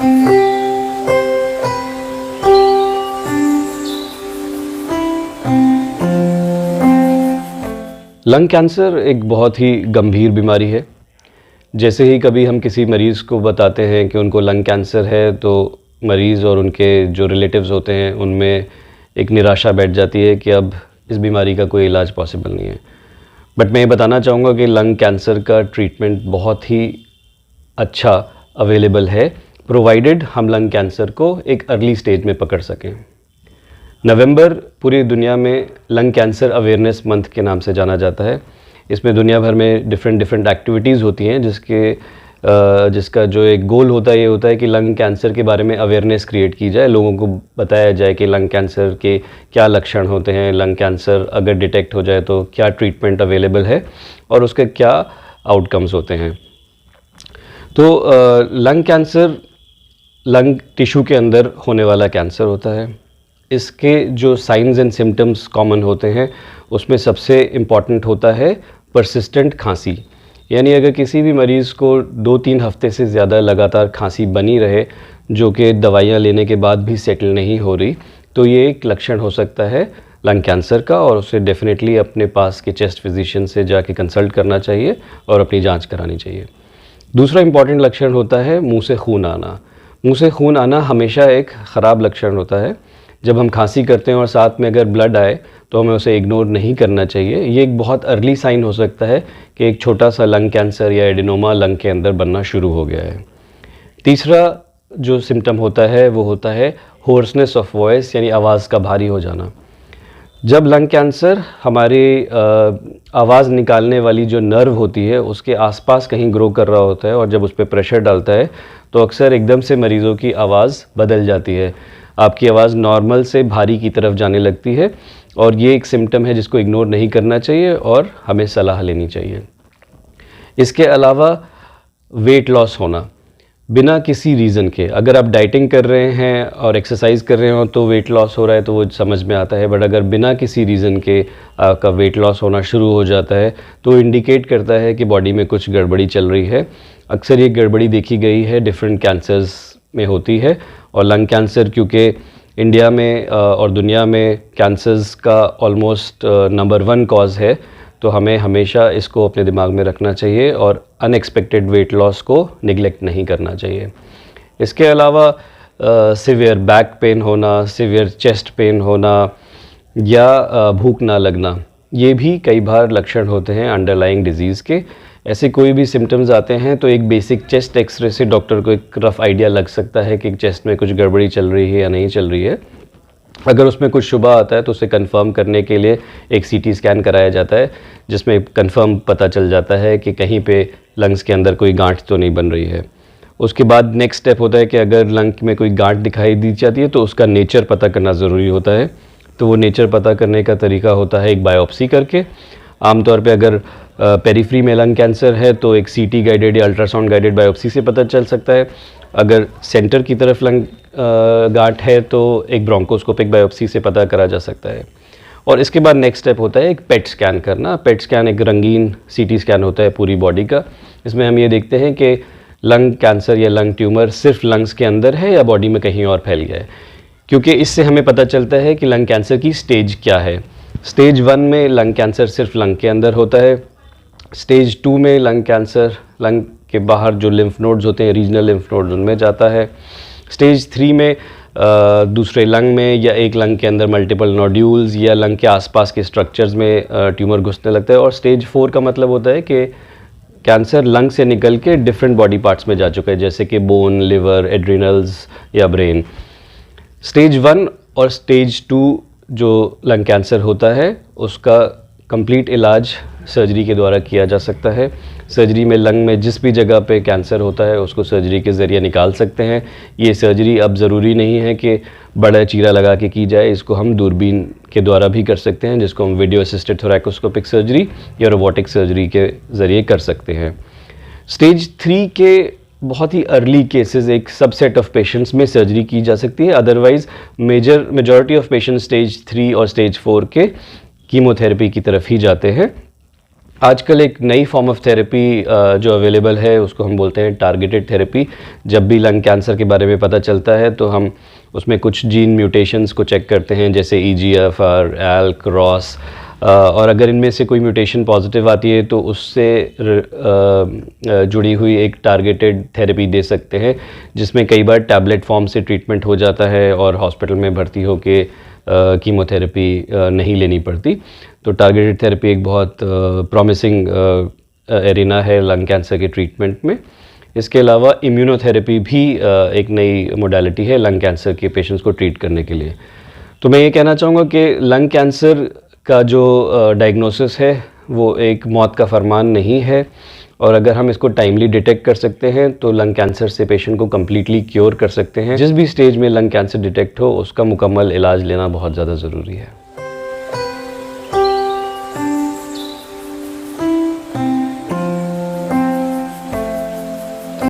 Lung cancer एक बहुत ही गंभीर बीमारी है। जैसे ही कभी हम किसी मरीज़ को बताते हैं कि उनको लंग कैंसर है, तो मरीज़ और उनके जो रिलेटिव्स होते हैं उनमें एक निराशा बैठ जाती है कि अब इस बीमारी का कोई इलाज पॉसिबल नहीं है। बट मैं ये बताना चाहूँगा कि लंग कैंसर का ट्रीटमेंट बहुत ही अच्छा अवेलेबल है, प्रोवाइडेड हम लंग कैंसर को एक अर्ली स्टेज में पकड़ सकें। नवंबर पूरी दुनिया में लंग कैंसर अवेयरनेस मंथ के नाम से जाना जाता है। इसमें दुनिया भर में डिफरेंट एक्टिविटीज़ होती हैं जिसका जो एक गोल होता है, ये होता है कि लंग कैंसर के बारे में अवेयरनेस क्रिएट की जाए, लोगों को बताया जाए कि लंग कैंसर के क्या लक्षण होते हैं, लंग कैंसर अगर डिटेक्ट हो जाए तो क्या ट्रीटमेंट अवेलेबल है और उसके क्या आउटकम्स होते हैं। तो लंग कैंसर लंग टिश्यू के अंदर होने वाला कैंसर होता है। इसके जो साइंस एंड सिम्टम्स कॉमन होते हैं उसमें सबसे इम्पॉर्टेंट होता है परसिस्टेंट खांसी। यानी अगर किसी भी मरीज़ को 2-3 हफ्ते से ज़्यादा लगातार खांसी बनी रहे, जो कि दवाइयाँ लेने के बाद भी सेटल नहीं हो रही, तो ये एक लक्षण हो सकता है लंग कैंसर का, और उसे डेफिनेटली अपने पास के चेस्ट फिजिशियन से जाके कंसल्ट करना चाहिए और अपनी जांच करानी चाहिए। दूसरा इम्पॉर्टेंट लक्षण होता है मुंह से खून आना। मुंह से खून आना हमेशा एक ख़राब लक्षण होता है। जब हम खांसी करते हैं और साथ में अगर ब्लड आए तो हमें उसे इग्नोर नहीं करना चाहिए। ये एक बहुत अर्ली साइन हो सकता है कि एक छोटा सा लंग कैंसर या एडिनोमा लंग के अंदर बनना शुरू हो गया है। तीसरा जो सिम्टम होता है वो होता है होर्सनेस ऑफ वॉइस, यानी आवाज़ का भारी हो जाना। जब लंग कैंसर हमारी आवाज़ निकालने वाली जो नर्व होती है उसके आसपास कहीं ग्रो कर रहा होता है और जब उस पर प्रेशर डालता है तो अक्सर एकदम से मरीज़ों की आवाज़ बदल जाती है। आपकी आवाज़ नॉर्मल से भारी की तरफ जाने लगती है और ये एक सिम्टम है जिसको इग्नोर नहीं करना चाहिए और हमें सलाह लेनी चाहिए। इसके अलावा वेट लॉस होना बिना किसी रीज़न के, अगर आप डाइटिंग कर रहे हैं और एक्सरसाइज कर रहे हो तो वेट लॉस हो रहा है तो वो समझ में आता है, बट अगर बिना किसी रीज़न के आपका वेट लॉस होना शुरू हो जाता है तो इंडिकेट करता है कि बॉडी में कुछ गड़बड़ी चल रही है। अक्सर ये गड़बड़ी देखी गई है डिफरेंट कैंसर्स में होती है, और लंग कैंसर क्योंकि इंडिया में और दुनिया में कैंसर्स का ऑलमोस्ट नंबर 1 कॉज है, तो हमें हमेशा इसको अपने दिमाग में रखना चाहिए और अनएक्सपेक्टेड वेट लॉस को निगलेक्ट नहीं करना चाहिए। इसके अलावा सिवियर बैक पेन होना, सिवियर चेस्ट पेन होना या भूख ना लगना, ये भी कई बार लक्षण होते हैं अंडरलाइंग डिजीज़ के। ऐसे कोई भी सिम्टम्स आते हैं तो एक बेसिक चेस्ट एक्सरे से डॉक्टर को एक रफ आइडिया लग सकता है कि चेस्ट में कुछ गड़बड़ी चल रही है या नहीं चल रही है। अगर उसमें कुछ शुबा आता है तो उसे कंफर्म करने के लिए एक सीटी स्कैन कराया जाता है, जिसमें कंफर्म पता चल जाता है कि कहीं पे लंग्स के अंदर कोई गांठ तो नहीं बन रही है। उसके बाद नेक्स्ट स्टेप होता है कि अगर लंग में कोई गांठ दिखाई दी जाती है तो उसका नेचर पता करना ज़रूरी होता है। तो वो नेचर पता करने का तरीका होता है एक बायोप्सी करके। आमतौर पे अगर पेरिफ्री में लंग कैंसर है तो एक सीटी गाइडेड या अल्ट्रासाउंड गाइडेड बायोप्सी से पता चल सकता है। अगर सेंटर की तरफ लंग गांठ है तो एक ब्रोंकोस्कोपिक बायोप्सी से पता करा जा सकता है। और इसके बाद नेक्स्ट स्टेप होता है एक पेट स्कैन करना। पेट स्कैन एक रंगीन सीटी स्कैन होता है पूरी बॉडी का। इसमें हम ये देखते हैं कि लंग कैंसर या लंग ट्यूमर सिर्फ लंग्स के अंदर है या बॉडी में कहीं और फैल गया है, क्योंकि इससे हमें पता चलता है कि लंग कैंसर की स्टेज क्या है। स्टेज 1 में लंग कैंसर सिर्फ लंग के अंदर होता है। स्टेज 2 में लंग कैंसर लंग के बाहर जो लिम्फ नोड्स होते हैं, रीजनल लिम्फ नोड्स, उनमें जाता है। स्टेज 3 में दूसरे लंग में या एक लंग के अंदर मल्टीपल नोड्यूल्स या लंग के आसपास के स्ट्रक्चर्स में ट्यूमर घुसने लगता है। और स्टेज 4 का मतलब होता है कि कैंसर लंग से निकल के डिफरेंट बॉडी पार्ट्स में जा चुका है, जैसे कि बोन, लिवर, एड्रिनल्स या ब्रेन। स्टेज 1 और स्टेज 2 जो लंग कैंसर होता है उसका कंप्लीट इलाज सर्जरी के द्वारा किया जा सकता है। सर्जरी में लंग में जिस भी जगह पे कैंसर होता है उसको सर्जरी के ज़रिए निकाल सकते हैं। ये सर्जरी अब ज़रूरी नहीं है कि बड़ा चीरा लगा के की जाए, इसको हम दूरबीन के द्वारा भी कर सकते हैं, जिसको हम वीडियो असिस्टेड थोरैकोस्कोपिक सर्जरी या रोबोटिक सर्जरी के ज़रिए कर सकते हैं। स्टेज 3 के बहुत ही अर्ली केसेस एक सबसेट ऑफ पेशेंट्स में सर्जरी की जा सकती है। Otherwise majority of patients stage 3 और स्टेज 4 के कीमोथेरेपी की तरफ ही जाते हैं। आजकल एक नई फॉर्म ऑफ थेरेपी जो अवेलेबल है उसको हम बोलते हैं टारगेटेड थेरेपी। जब भी लंग कैंसर के बारे में पता चलता है तो हम उसमें कुछ जीन म्यूटेशंस को चेक करते हैं, जैसे EGFR, ALK, ROS, और अगर इनमें से कोई म्यूटेशन पॉजिटिव आती है तो उससे जुड़ी हुई एक टारगेटेड थेरेपी दे सकते हैं, जिसमें कई बार टैबलेट फॉर्म से ट्रीटमेंट हो जाता है और हॉस्पिटल में भर्ती होकर कीमोथेरेपी नहीं लेनी पड़ती। तो टारगेटेड थेरेपी एक बहुत प्रॉमिसिंग एरिना है लंग कैंसर के ट्रीटमेंट में। इसके अलावा इम्यूनोथेरेपी भी एक नई मोडालिटी है लंग कैंसर के पेशेंट्स को ट्रीट करने के लिए। तो मैं ये कहना चाहूँगा कि लंग कैंसर का जो डायग्नोसिस है वो एक मौत का फरमान नहीं है, और अगर हम इसको टाइमली डिटेक्ट कर सकते हैं तो लंग कैंसर से पेशेंट को कम्प्लीटली क्योर कर सकते हैं। जिस भी स्टेज में लंग कैंसर डिटेक्ट हो उसका मुकम्मल इलाज लेना बहुत ज़्यादा ज़रूरी है।